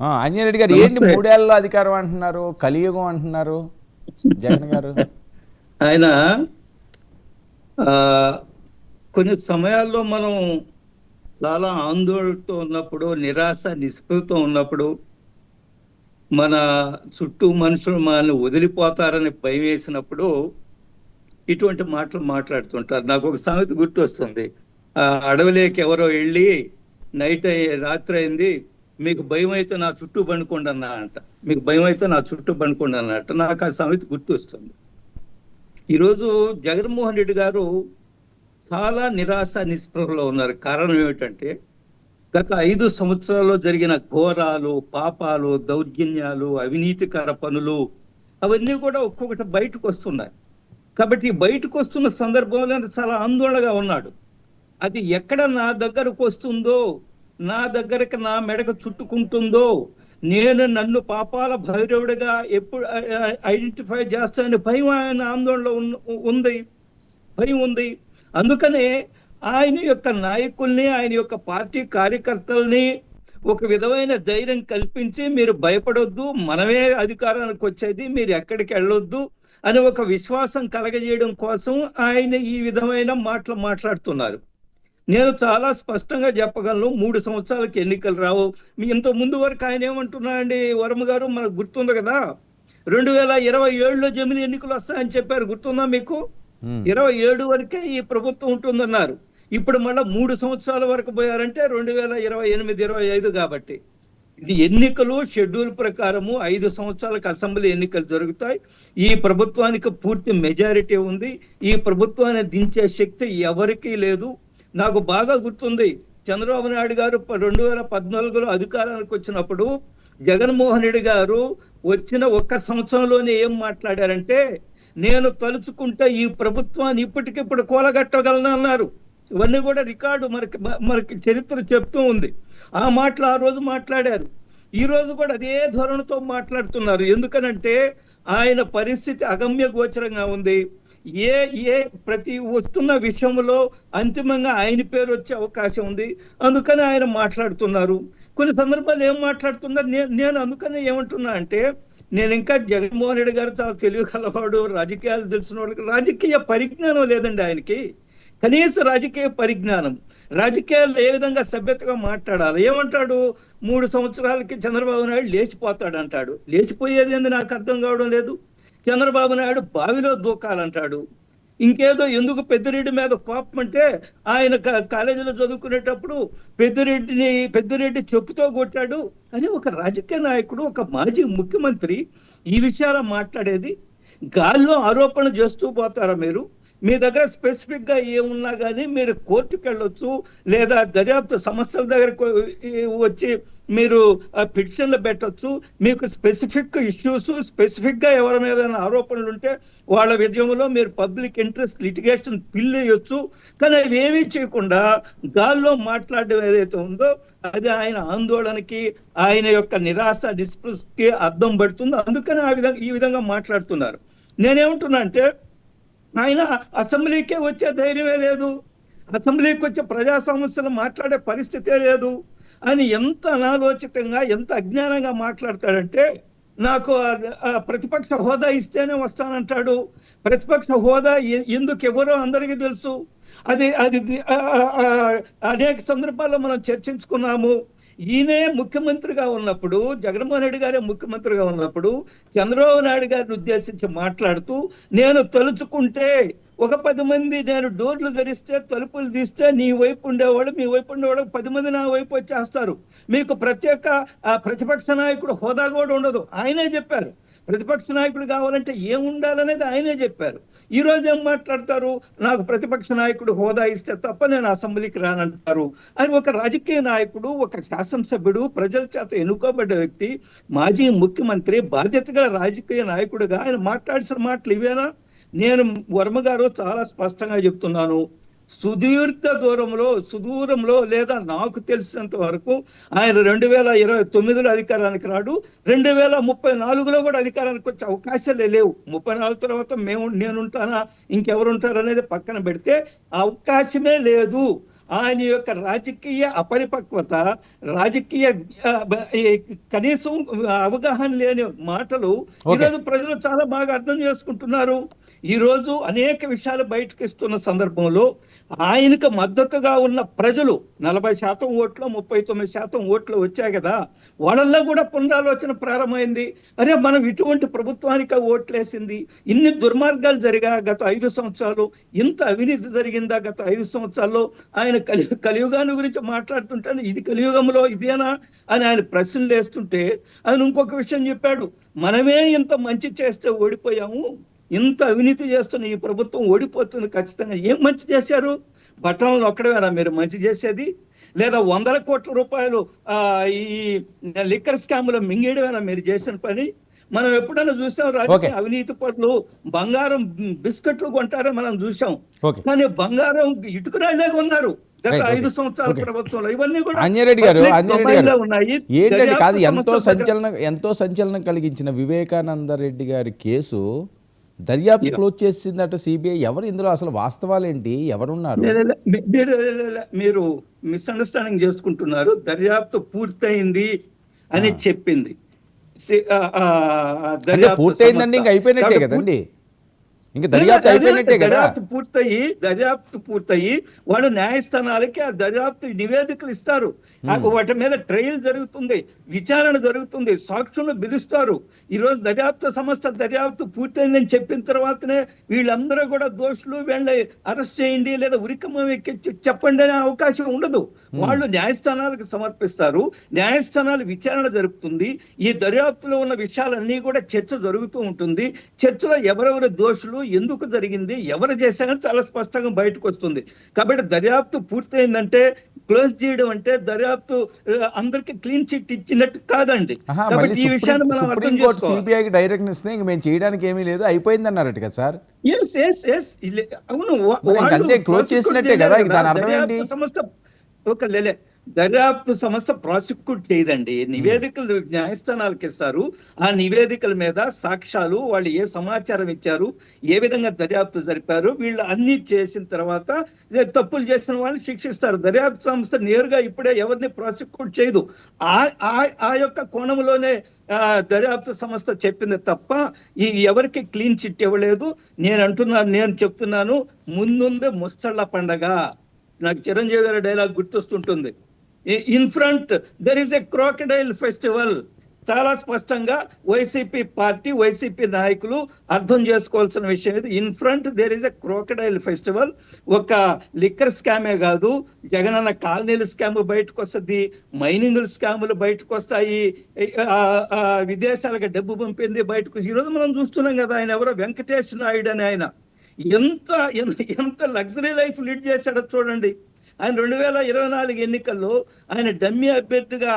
ఆంజనేయ రెడ్డి గారు ఏంటి నమస్తే. 3 ఏళ్లలో అధికారం అంటున్నారు, కలియుగం అంటున్నారు జగన్ గారు? ఆయన ఆ, కొన్ని సమయాల్లో మనం చాలా ఆందోళనతో ఉన్నప్పుడు, నిరాశ నిస్పృహతో ఉన్నప్పుడు, మన చుట్టూ మనుషులు మనల్ని వదిలిపోతారని భయం వేసినప్పుడు ఇటువంటి మాటలు మాట్లాడుతుంటారు. నాకు ఒక సామెత గుర్తు వస్తుంది. అడవిలోకి ఎవరో వెళ్ళి రాత్రి అయింది, మీకు భయం అయితే నా చుట్టూ పండుకోండి అన్నా అంట. మీకు భయం అయితే నా చుట్టూ పండుకోండి అన్నట్టు నాకు ఆ సామెత గుర్తు వస్తుంది. ఈరోజు జగన్మోహన్ రెడ్డి గారు చాలా నిరాశ నిస్పృహలో ఉన్నారు. కారణం ఏమిటంటే, గత 5 సంవత్సరాల్లో జరిగిన ఘోరాలు, పాపాలు, దౌర్జన్యాలు, అవినీతికర పనులు అవన్నీ కూడా ఒక్కొక్కటి బయటకు వస్తున్నాయి. కాబట్టి బయటకు వస్తున్న సందర్భంలో చాలా ఆందోళనగా ఉన్నాడు. అది ఎక్కడ నా దగ్గరకు వస్తుందో, నా దగ్గరకు నా మెడకు చుట్టుకుంటుందో, నన్ను పాపాల భైరవుడిగా ఎప్పుడు ఐడెంటిఫై చేస్తానని భయం ఆయన ఆందోళనలో ఉంది, భయం ఉంది. అందుకనే ఆయన యొక్క నాయకుల్ని, ఆయన యొక్క పార్టీ కార్యకర్తల్ని ఒక విధమైన ధైర్యం కల్పించి, మీరు భయపడొద్దు, మనమే అధికారానికి వచ్చేది, మీరు ఎక్కడికి వెళ్ళొద్దు అని ఒక విశ్వాసం కలగజేయడం కోసం ఆయన ఈ విధమైన మాటలు మాట్లాడుతున్నారు. నేను చాలా స్పష్టంగా చెప్పగలను, 3 సంవత్సరాలకి ఎన్నికలు రావు. మీ ఇంత ముందు వరకు ఆయన ఏమంటున్నారండి వర్మ గారు, మనకు గుర్తుంది కదా, 2027లో జమిలి ఎన్నికలు వస్తాయని చెప్పారు. గుర్తుందా మీకు? 27 వరకే ఈ ప్రభుత్వం ఉంటుందన్నారు. ఇప్పుడు మళ్ళీ 3 సంవత్సరాల వరకు పోయారంటే 2028, 25 కాబట్టి ఇది ఎన్నికలు షెడ్యూల్ ప్రకారము 5 సంవత్సరాలకు అసెంబ్లీ ఎన్నికలు జరుగుతాయి. ఈ ప్రభుత్వానికి పూర్తి మెజారిటీ ఉంది. ఈ ప్రభుత్వాన్ని దించే శక్తి ఎవరికీ లేదు. నాకు బాగా గుర్తుంది, చంద్రబాబు నాయుడు గారు 2014లో అధికారానికి వచ్చినప్పుడు జగన్మోహన్ రెడ్డి గారు వచ్చిన 1 సంవత్సరంలోనే ఏం మాట్లాడారంటే, నేను తలుచుకుంటే ఈ ప్రభుత్వాన్ని ఇప్పటికిప్పుడు కూలగట్టగలను అన్నారు. ఇవన్నీ కూడా రికార్డు మనకి చరిత్ర చెప్తూ ఉంది. ఆ మాటలు ఆ రోజు మాట్లాడారు. ఈ రోజు కూడా అదే ధోరణితో మాట్లాడుతున్నారు. ఎందుకనంటే ఆయన పరిస్థితి అగమ్య గోచరంగా ఉంది. ఏ ఏ ప్రతి వస్తున్న విషయంలో అంతిమంగా ఆయన పేరు వచ్చే అవకాశం ఉంది. అందుకని ఆయన మాట్లాడుతున్నారు. కొన్ని సందర్భాలు ఏం మాట్లాడుతున్నారు, నేను అందుకని ఏమంటున్నా అంటే, నేను ఇంకా జగన్మోహన్ రెడ్డి గారు చాలా తెలివి కలవాడు, రాజకీయాలు తెలిసిన వాడికి రాజకీయ పరిజ్ఞానం లేదండి ఆయనకి. కనీస రాజకీయ పరిజ్ఞానం, రాజకీయాల్లో ఏ విధంగా సభ్యతగా మాట్లాడాలి. ఏమంటాడు, 3 సంవత్సరాలకి చంద్రబాబు నాయుడు లేచిపోతాడు అంటాడు. లేచిపోయేది ఏంది నాకు అర్థం కావడం లేదు. చంద్రబాబు నాయుడు బావిలో దూకాలంటాడు. ఇంకేదో ఎందుకు పెద్దిరెడ్డి మీద కోపం అంటే, ఆయన కాలేజీలో చదువుకునేటప్పుడు పెద్దిరెడ్డి చెప్పుతో కొట్టాడు అని ఒక రాజకీయ నాయకుడు, ఒక మాజీ ముఖ్యమంత్రి ఈ విషయాలు మాట్లాడేది. గాల్లో ఆరోపణ చేస్తూ పోతారా మీరు? మీ దగ్గర స్పెసిఫిక్ గా ఏమున్నా కానీ మీరు కోర్టుకు వెళ్ళొచ్చు, లేదా దర్యాప్తు సంస్థల దగ్గరకు వచ్చి మీరు పిటిషన్లు పెట్టొచ్చు. మీకు స్పెసిఫిక్ ఇష్యూస్, స్పెసిఫిక్ గా ఎవరి మీద ఆరోపణలు ఉంటే వాళ్ళ విజయంలో మీరు పబ్లిక్ ఇంట్రెస్ట్ లిటిగేషన్ బిల్ వేయొచ్చు. కానీ అవి ఏమీ చేయకుండా గాల్లో మాట్లాడడం ఏదైతే ఉందో అది ఆయన ఆందోళనకి, ఆయన యొక్క నిరాశ నిస్పృహకి అర్థం పడుతుంది. అందుకని ఈ విధంగా మాట్లాడుతున్నారు. నేనేమంటున్నా అంటే, ఆయన అసెంబ్లీకే వచ్చే ధైర్యమే లేదు, అసెంబ్లీకి వచ్చే ప్రజా సమస్యలు మాట్లాడే పరిస్థితే లేదు అని ఎంత అనాలోచితంగా, ఎంత అజ్ఞానంగా మాట్లాడతాడంటే, నాకు ప్రతిపక్ష హోదా ఇస్తేనే వస్తానంటాడు. ప్రతిపక్ష హోదా ఎందుకు ఎవరో అందరికీ తెలుసు. అది అది అనేక సందర్భాల్లో మనం చర్చించుకున్నాము. ఈయనే ముఖ్యమంత్రిగా ఉన్నప్పుడు, జగన్మోహన్ రెడ్డి గారే ముఖ్యమంత్రిగా ఉన్నప్పుడు చంద్రబాబు నాయుడు గారిని ఉద్దేశించి మాట్లాడుతూ, నేను తలుచుకుంటే ఒక 10 మంది నేను డోర్లు ధరిస్తే, తలుపులు తీస్తే నీ వైపు ఉండేవాళ్ళు, మీ వైపు ఉండేవాళ్ళు 10 మంది నా వైపు వచ్చేస్తారు. మీకు ప్రత్యేక ప్రతిపక్ష నాయకుడు హోదా కూడా ఉండదు. ఆయనే చెప్పారు. ప్రతిపక్ష నాయకుడు కావాలంటే ఏం ఉండాలనేది ఆయనే చెప్పారు. ఈ రోజు ఏం మాట్లాడతారు, నాకు ప్రతిపక్ష నాయకుడు హోదా ఇస్తే తప్ప నేను అసెంబ్లీకి రానంటారు. అని ఒక రాజకీయ నాయకుడు, ఒక శాసనసభ్యుడు, ప్రజల చేత ఎన్నుకోబడ్డ వ్యక్తి, మాజీ ముఖ్యమంత్రి, బాధ్యత గల రాజకీయ నాయకుడుగా ఆయన మాట్లాడిన మాటలు ఇవేనా? నేను వర్మ గారు చాలా స్పష్టంగా చెప్తున్నాను, సుదూరంలో లేదా నాకు తెలిసినంత వరకు ఆయన 2029లో అధికారానికి రాడు, 2034లో కూడా అధికారానికి వచ్చే అవకాశాలే లేవు. 34 తర్వాత నేనుంటానా ఇంకెవరు ఉంటారు అనేది పక్కన పెడితే అవకాశమే లేదు. ఆయన యొక్క రాజకీయ అపరిపక్వత, రాజకీయ ఈ కనీసం అవగాహన లేని మాటలు ఈరోజు ప్రజలు చాలా బాగా అర్థం చేసుకుంటున్నారు. ఈరోజు అనేక విషయాలు బయటకు ఇస్తున్న సందర్భంలో ఆయనకు మద్దతుగా ఉన్న ప్రజలు 40% ఓట్లు 39% ఓట్లు వచ్చాయి కదా, వాళ్ళల్లో కూడా పునరాలోచన ప్రారంభమైంది. అరే మనం ఇటువంటి ప్రభుత్వానికి ఓట్లేసింది, ఇన్ని దుర్మార్గాలు జరిగా గత 5 సంవత్సరాలు, ఇంత అవినీతి జరిగిందా గత 5 సంవత్సరాల్లో, ఆయన కలియుగాన్ని గురించి మాట్లాడుతుంటే ఇది కలియుగంలో ఇదేనా అని ఆయన ప్రశ్నలు వేస్తుంటే ఆయన ఇంకొక విషయం చెప్పాడు, మనమే ఇంత మంచి చేస్తే ఓడిపోయాము, ఇంత అవినీతి చేస్తున్న ఈ ప్రభుత్వం ఓడిపోతుంది ఖచ్చితంగా. ఏం మంచి చేశారు? బట్టలను ఒక్కడమేనా మీరు మంచి చేసేది? లేదా 100 కోట్ల రూపాయలు ఈ లిక్కర్ స్కామ్లో మింగేయడమేనా మీరు చేసిన పని? మనం ఎప్పుడైనా చూసాం రాజకీయ అవినీతి పనులు బంగారం బిస్కెట్లు కొంటారో మనం చూసాం, కానీ బంగారం ఇటుకరాళ్ళే ఉన్నారు గత 5 సంవత్సరాల ప్రభుత్వంలో. ఇవన్నీ కూడా అంజరెడ్డి గారు ఉన్నాయి. ఏంటంటే కాదు, ఎంతో సంచలనం కలిగించిన వివేకానంద రెడ్డి గారి కేసు దర్యాప్తు క్లోజ్ చేసిందట సిబిఐ. ఎవరు ఇందులో అసలు వాస్తవాలేంటి, ఎవరున్నారు? మీరు మిస్అండర్స్టాండింగ్ చేసుకుంటున్నారు. దర్యాప్తు పూర్తయింది అని చెప్పింది. పూర్తయిందండి, ఇంకా అయిపోయినట్టే కదండి, ఇంకా దర్యాప్తు అయిపోయినట్టే కదా. దర్యాప్తు పూర్తయి వాళ్ళు న్యాయస్థానాలకి ఆ దర్యాప్తు నివేదికలు ఇస్తారు, వాటి మీద ట్రయల్ జరుగుతుంది, విచారణ జరుగుతుంది, సాక్షులను పిలుస్తారు. ఈ రోజు దర్యాప్తు పూర్తయిందని చెప్పిన తర్వాతనే వీళ్ళందరూ కూడా దోషులు, వీళ్ళని అరెస్ట్ చేయండి లేదా ఉరికమ్మం ఎక్కించి చెప్పండి అనే అవకాశం ఉండదు. వాళ్ళు న్యాయస్థానాలకు సమర్పిస్తారు, న్యాయస్థానాలు విచారణ జరుగుతుంది. ఈ దర్యాప్తులో ఉన్న విషయాలన్నీ కూడా చర్చ జరుగుతూ ఉంటుంది. చర్చలో ఎవరెవరు దోషులు, ఎందుకు జరిగింది, ఎవరు చేశారని చాలా స్పష్టంగా బయటకు వస్తుంది. కాబట్టి దర్యాప్తు పూర్తయిందంటే, క్లోజ్ చేయడం అంటే దర్యాప్తు అందరికి క్లీన్ చిట్ ఇచ్చినట్టు కాదండి. కాబట్టి ఈ విషయాన్ని మనం అర్థం చేసుకోవాలి. సిబిఐకి డైరెక్షన్ ఇస్తే ఇంక మేము చేయడానికి ఏమీ లేదు, అయిపోయింది అన్నారట కదా సార్. అవును, క్లోజ్ చేసినట్టే కదా, దాని అర్థం ఏంటి? సంస్థ దర్యాప్తు సంస్థ ప్రాసిక్యూట్ చేయదండి. నివేదికలు న్యాయస్థానాలకు ఇస్తారు. ఆ నివేదికల మీద సాక్ష్యాలు, వాళ్ళు ఏ సమాచారం ఇచ్చారు, ఏ విధంగా దర్యాప్తు జరిపారు, వీళ్ళు అన్ని చేసిన తర్వాత తప్పులు చేసిన వాళ్ళని శిక్షిస్తారు. దర్యాప్తు సంస్థ నేరుగా ఇప్పుడే ఎవరిని ప్రాసిక్యూట్ చేయదు. ఆ యొక్క కోణంలోనే దర్యాప్తు సంస్థ చెప్పింది తప్ప ఎవరికి క్లీన్ చిట్ ఇవ్వలేదు. నేను చెప్తున్నాను, ముందుంది ముసళ్ళ పండగ. నాకు చిరంజీవి గారి డైలాగ్ గుర్తొస్తుంటుంది, in front there is a crocodile festival. చాలా స్పష్టంగా వైసీపీ పార్టీ, వైసీపీ నాయకులు అర్థం చేసుకోవాల్సిన విషయం ఇది. In front there is a crocodile festival. ఒక లిక్కర్ స్కామే కాదు, జగనన్న కాలనీల స్కామ్ బయటకు వస్తుంది, మైనింగ్ స్కాములు బయటకు వస్తాయి, విదేశాలకు డబ్బు పంపింది బయటకు. ఈరోజు మనం చూస్తున్నాం కదా, ఆయన ఎవరో వెంకటేష్ నాయుడు అని ఆయన ఎంత లగ్జరీ లైఫ్ లీడ్ చేశాడో చూడండి. ఆయన 2024 ఎన్నికల్లో ఆయన డమ్మీ అభ్యర్థిగా